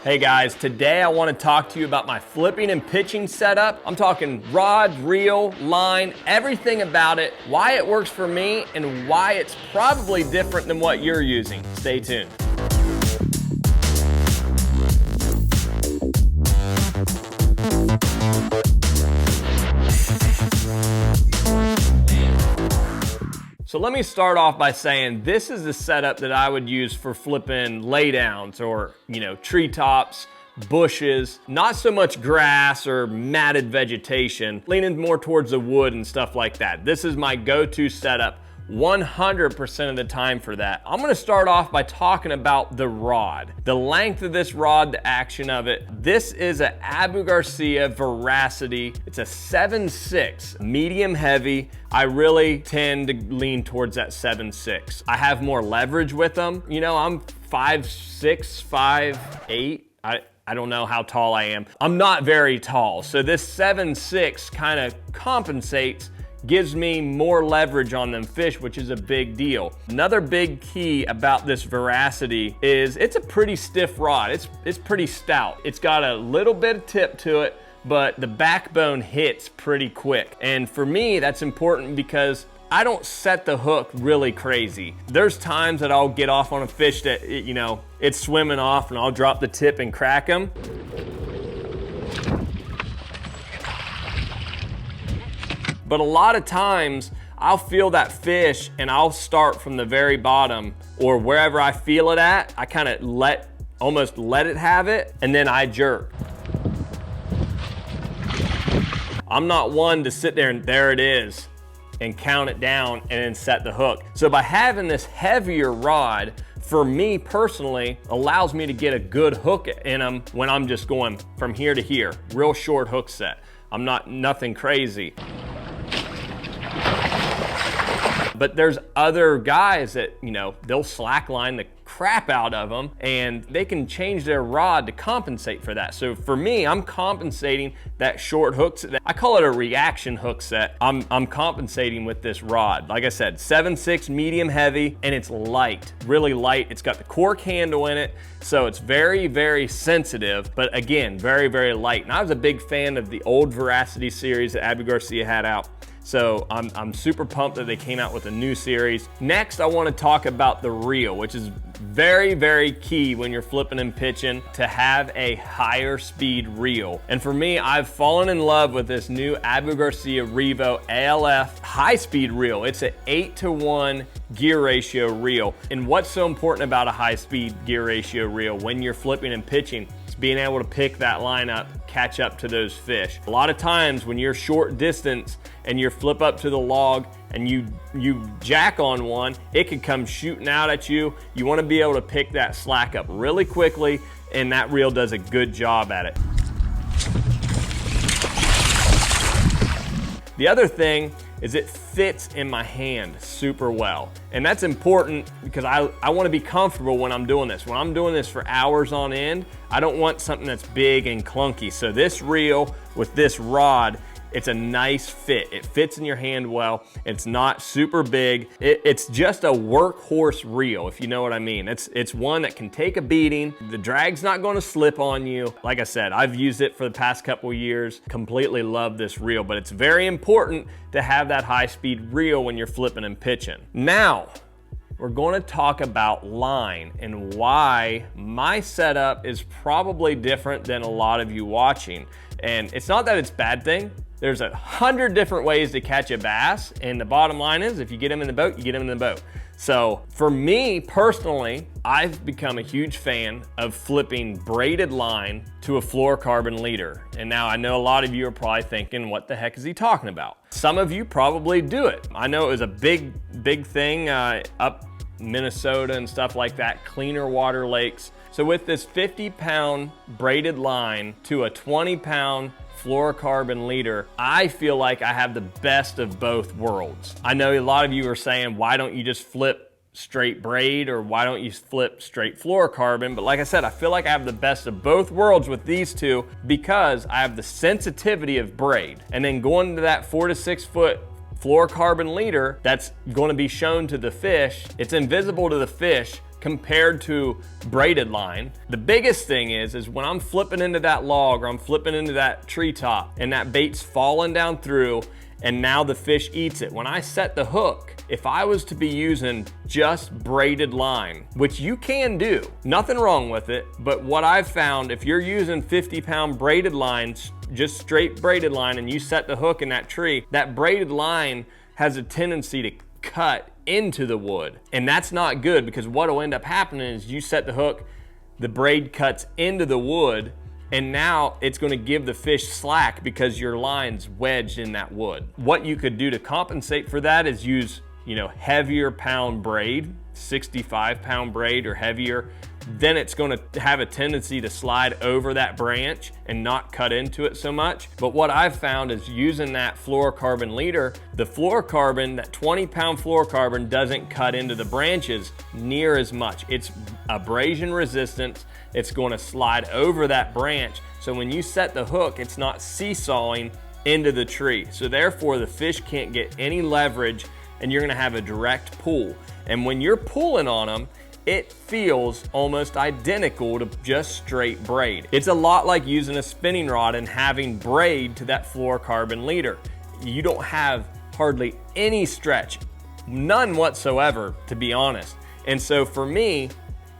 Hey guys, today I want to talk to you about my flipping and pitching setup. I'm talking rod, reel, line, everything about it, why it works for me, and why it's probably different than what you're using. Stay tuned. So let me start off by saying this is the setup that I would use for flipping laydowns or, treetops, bushes, not so much grass or matted vegetation, leaning more towards the wood and stuff like that. This is my go-to setup 100% of the time for that. I'm gonna start off by talking about the rod. The length of this rod, the action of it. This is an Abu Garcia Veracity. It's a 7.6, medium heavy. I really tend to lean towards that 7.6. I have more leverage with them. I'm 5'6", 5'8". I don't know how tall I am. I'm not very tall. So this 7.6 kind of compensates, gives me more leverage on them fish, which is a big deal. Another big key about this Veracity is it's a pretty stiff rod. It's pretty stout. It's got a little bit of tip to it, but the backbone hits pretty quick. And for me, that's important because I don't set the hook really crazy. There's times that I'll get off on a fish that, it's swimming off and I'll drop the tip and crack them. But a lot of times I'll feel that fish and I'll start from the very bottom or wherever I feel it at. I kind of almost let it have it, and then I jerk. I'm not one to sit there and there it is and count it down and then set the hook. So by having this heavier rod, for me personally, allows me to get a good hook in them when I'm just going from here to here. Real short hook set. I'm nothing crazy. But there's other guys that, they'll slackline the crap out of them and they can change their rod to compensate for that. So for me, I'm compensating that short hook set. I call it a reaction hook set. I'm compensating with this rod. Like I said, 7.6 medium heavy, and it's light, really light. It's got the cork handle in it. So it's very, very sensitive, but again, very, very light. And I was a big fan of the old Veracity series that Abu Garcia had out. So I'm super pumped that they came out with a new series. Next, I want to talk about the reel, which is very, very key when you're flipping and pitching, to have a higher speed reel. And for me, I've fallen in love with this new Abu Garcia Revo ALF high speed reel. It's an 8-to-1 gear ratio reel. And what's so important about a high speed gear ratio reel when you're flipping and pitching? Being able to pick that line up, catch up to those fish. A lot of times when you're short distance and you flip up to the log and you jack on one, it could come shooting out at you. You want to be able to pick that slack up really quickly, and that reel does a good job at it. The other thing is it fits in my hand super well. And that's important because I want to be comfortable when I'm doing this. When I'm doing this for hours on end, I don't want something that's big and clunky. So this reel with this rod, it's a nice fit. It fits in your hand well. It's not super big. It's just a workhorse reel, if you know what I mean. It's one that can take a beating. The drag's not going to slip on you. Like I said, I've used it for the past couple years. Completely love this reel, but it's very important to have that high-speed reel when you're flipping and pitching. Now, we're going to talk about line and why my setup is probably different than a lot of you watching. And it's not that it's a bad thing. There's 100 different ways to catch a bass, and the bottom line is if you get them in the boat, you get them in the boat. So for me personally, I've become a huge fan of flipping braided line to a fluorocarbon leader. And now I know a lot of you are probably thinking, what the heck is he talking about? Some of you probably do it. I know it was a big thing up Minnesota and stuff like that, cleaner water lakes. So with this 50-pound braided line to a 20-pound fluorocarbon leader, I feel like I have the best of both worlds. I know a lot of you are saying, why don't you just flip straight braid, or why don't you flip straight fluorocarbon? But like I said, I feel like I have the best of both worlds with these two because I have the sensitivity of braid. And then going to that 4 to 6 foot fluorocarbon leader that's going to be shown to the fish, it's invisible to the fish compared to braided line. The biggest thing is when I'm flipping into that log or I'm flipping into that treetop and that bait's falling down through and now the fish eats it. When I set the hook, if I was to be using just braided line, which you can do, nothing wrong with it, but what I've found, if you're using 50-pound braided lines, just straight braided line, and you set the hook in that tree, that braided line has a tendency to cut into the wood. And that's not good, because what will end up happening is you set the hook, the braid cuts into the wood, and now it's going to give the fish slack because your line's wedged in that wood. What you could do to compensate for that is use, heavier pound braid, 65-pound braid or heavier. Then it's going to have a tendency to slide over that branch and not cut into it so much. But what I've found is using that fluorocarbon leader, the fluorocarbon, that 20-pound fluorocarbon doesn't cut into the branches near as much. It's abrasion resistant. It's going to slide over that branch. So when you set the hook, it's not seesawing into the tree. So therefore the fish can't get any leverage and you're going to have a direct pull. And when you're pulling on them, it feels almost identical to just straight braid. It's a lot like using a spinning rod and having braid to that fluorocarbon leader. You don't have hardly any stretch, none whatsoever, to be honest. And so for me,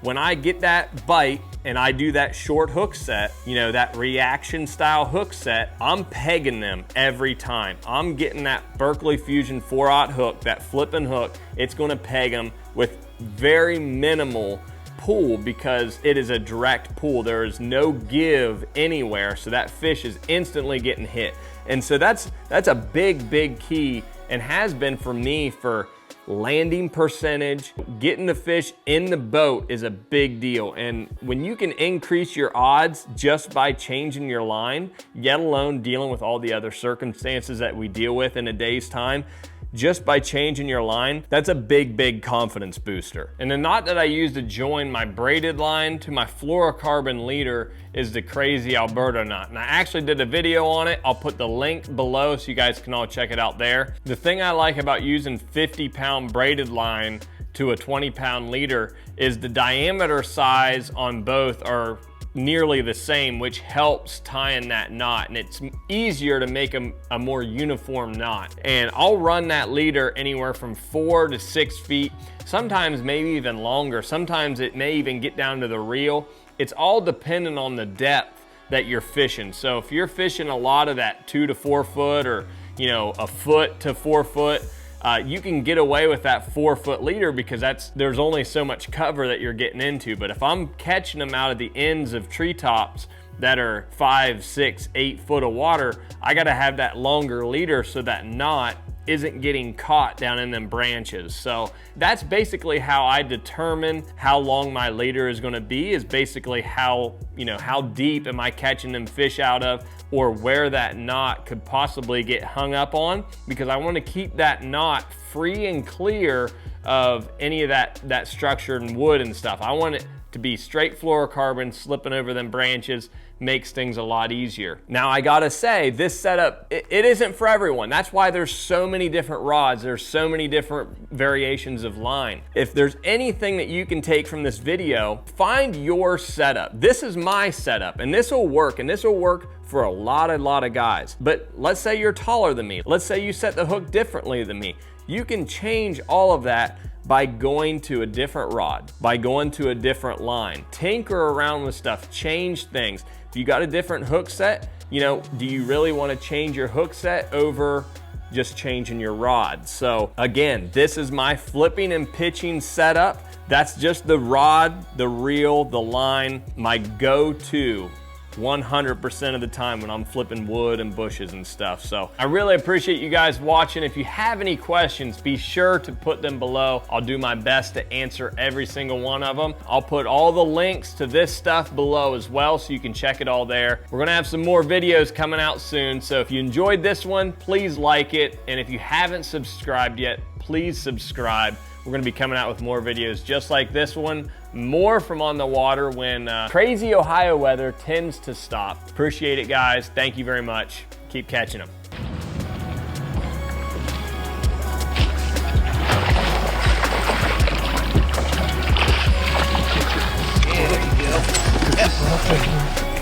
when I get that bite and I do that short hook set, that reaction style hook set, I'm pegging them every time. I'm getting that Berkeley Fusion 4/0 hook, that flipping hook. It's gonna peg them with very minimal pull because it is a direct pull. There is no give anywhere, so that fish is instantly getting hit. And so that's a big key, and has been for me for landing percentage. Getting the fish in the boat is a big deal. And when you can increase your odds just by changing your line, yet alone dealing with all the other circumstances that we deal with in a day's time, just by changing your line, that's a big confidence booster. And the knot that I use to join my braided line to my fluorocarbon leader is the crazy Alberto knot. And I actually did a video on it. I'll put the link below so you guys can all check it out there. The thing I like about using 50-pound braided line to a 20-pound leader is the diameter size on both are nearly the same, which helps tying that knot, and it's easier to make a more uniform knot. And I'll run that leader anywhere from 4 to 6 feet, sometimes maybe even longer. Sometimes it may even get down to the reel. It's all dependent on the depth that you're fishing. So if you're fishing a lot of that 2 to 4 foot or a foot to 4 foot, you can get away with that 4-foot leader because there's only so much cover that you're getting into. But if I'm catching them out of the ends of treetops that are 5, 6, 8 foot of water, I gotta have that longer leader so that knot isn't getting caught down in them branches. So that's basically how I determine how long my leader is gonna be, is basically how deep am I catching them fish out of, or where that knot could possibly get hung up on, because I want to keep that knot free and clear of any of that structured wood and stuff. I want it to be straight fluorocarbon, slipping over them branches, makes things a lot easier. Now I gotta say, this setup, it isn't for everyone. That's why there's so many different rods, there's so many different variations of line. If there's anything that you can take from this video, find your setup. This is my setup, and this will work, for a lot of guys. But let's say you're taller than me. Let's say you set the hook differently than me. You can change all of that by going to a different rod, by going to a different line. Tinker around with stuff, change things. If you got a different hook set, do you really want to change your hook set over just changing your rod? So again, this is my flipping and pitching setup. That's just the rod, the reel, the line, my go-to 100% of the time when I'm flipping wood and bushes and stuff. So I really appreciate you guys watching. If you have any questions, be sure to put them below. I'll do my best to answer every single one of them. I'll put all the links to this stuff below as well, so you can check it all there. We're gonna have some more videos coming out soon, so if you enjoyed this one, please like it. And if you haven't subscribed yet, please subscribe. We're gonna be coming out with more videos just like this one, more from on the water when crazy Ohio weather tends to stop. Appreciate it, guys. Thank you very much. Keep catching them. Okay.